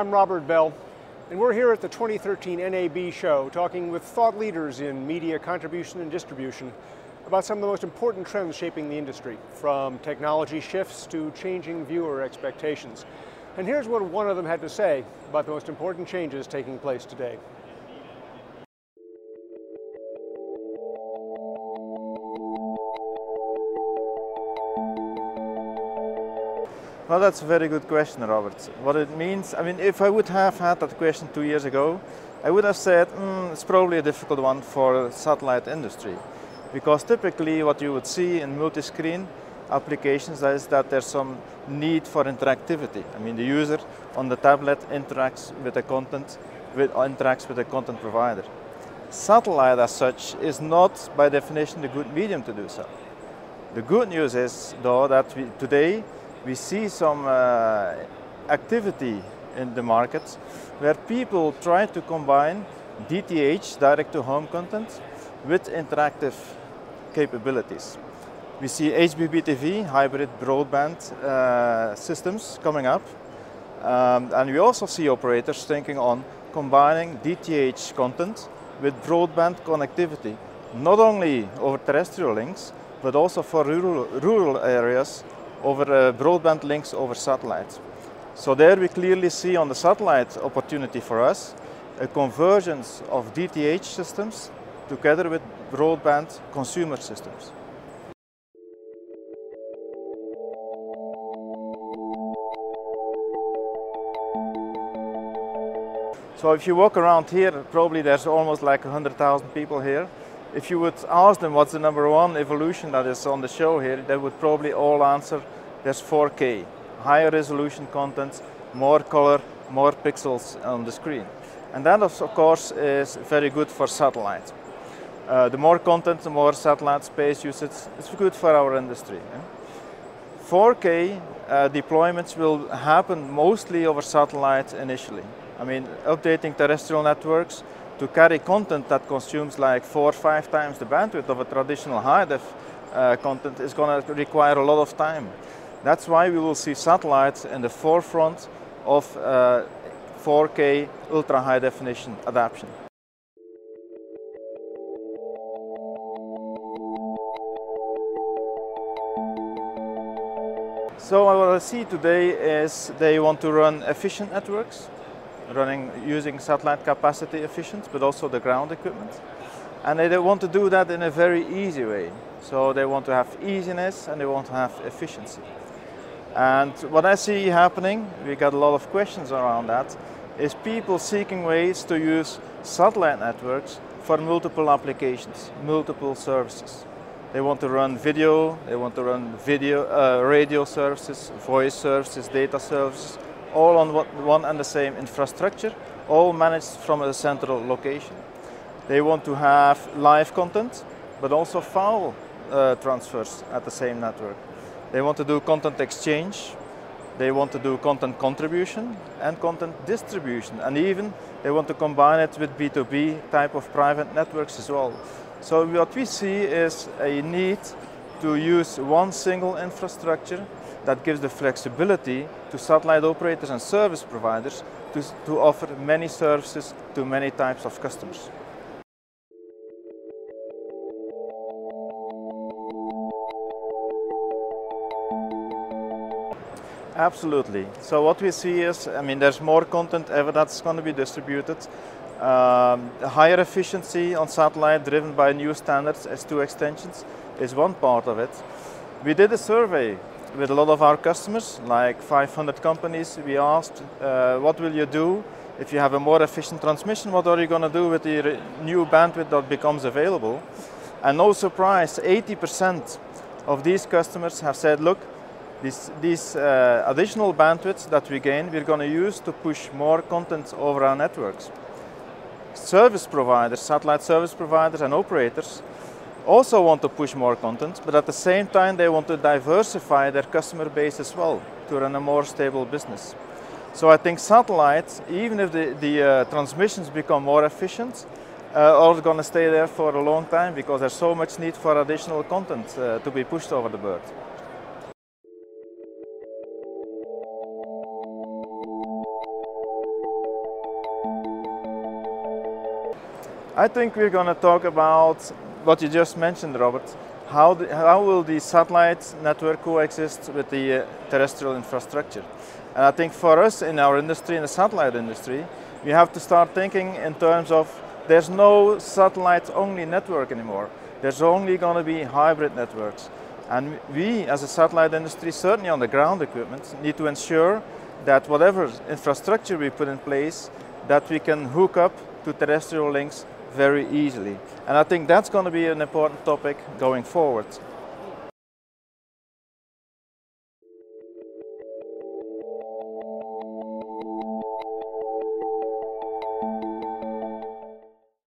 I'm Robert Bell, and we're here at the 2013 NAB show talking with thought leaders in media contribution and distribution about some of the most important trends shaping the industry, from technology shifts to changing viewer expectations. And here's what one of them had to say about the most important changes taking place today. Well, that's a very good question, Robert. What it means, if I would have had that question 2 years ago, I would have said, it's probably a difficult one for the satellite industry. Because typically what you would see in multi-screen applications is that there's some need for interactivity. The user on the tablet interacts with the content, interacts with the content provider. Satellite as such is not by definition the good medium to do so. The good news is, though, that today we see some activity in the market where people try to combine DTH, direct-to-home content, with interactive capabilities. We see HbbTV, hybrid broadband systems coming up, and we also see operators thinking on combining DTH content with broadband connectivity, not only over terrestrial links, but also for rural areas over broadband links over satellite. So there we clearly see on the satellite opportunity for us a convergence of DTH systems together with broadband consumer systems. So if you walk around here, probably there's almost like 100,000 people here. If you would ask them what's the #1 evolution that is on the show here, they would probably all answer there's 4K, higher resolution content, more color, more pixels on the screen. And that of course is very good for satellite. The more content, the more satellite space usage, it's good for our industry. 4K deployments will happen mostly over satellite initially. Updating terrestrial networks to carry content that consumes like 4 or 5 times the bandwidth of a traditional high-def content is going to require a lot of time. That's why we will see satellites in the forefront of 4K ultra-high definition adoption. So what I see today is they want to run efficient networks, using satellite capacity efficient, but also the ground equipment. And they want to do that in a very easy way. So they want to have easiness and they want to have efficiency. And what I see happening, we got a lot of questions around that, is people seeking ways to use satellite networks for multiple applications, multiple services. They want to run video, they want to run radio services, voice services, data services, all on one and the same infrastructure, all managed from a central location. They want to have live content, but also file transfers at the same network. They want to do content exchange, they want to do content contribution and content distribution, and even they want to combine it with B2B type of private networks as well. So what we see is a need to use one single infrastructure that gives the flexibility to satellite operators and service providers to offer many services to many types of customers. Absolutely. So what we see is, there's more content ever that's going to be distributed. Higher efficiency on satellite driven by new standards, S2 extensions, is one part of it. We did a survey with a lot of our customers, like 500 companies. We asked, what will you do if you have a more efficient transmission? What are you going to do with the new bandwidth that becomes available? And no surprise, 80% of these customers have said, look, these additional bandwidths that we gain, we're going to use to push more content over our networks. Service providers, satellite service providers and operators also want to push more content, but at the same time they want to diversify their customer base as well to run a more stable business. So I think satellites, even if the transmissions become more efficient, are going to stay there for a long time because there's so much need for additional content to be pushed over the bird. I think we're going to talk about what you just mentioned, Robert. How will the satellite network coexist with the terrestrial infrastructure? And I think for us in our industry, in the satellite industry, we have to start thinking in terms of there's no satellite-only network anymore. There's only going to be hybrid networks. And we, as a satellite industry, certainly on the ground equipment, need to ensure that whatever infrastructure we put in place, that we can hook up to terrestrial links very easily. And I think that's going to be an important topic going forward.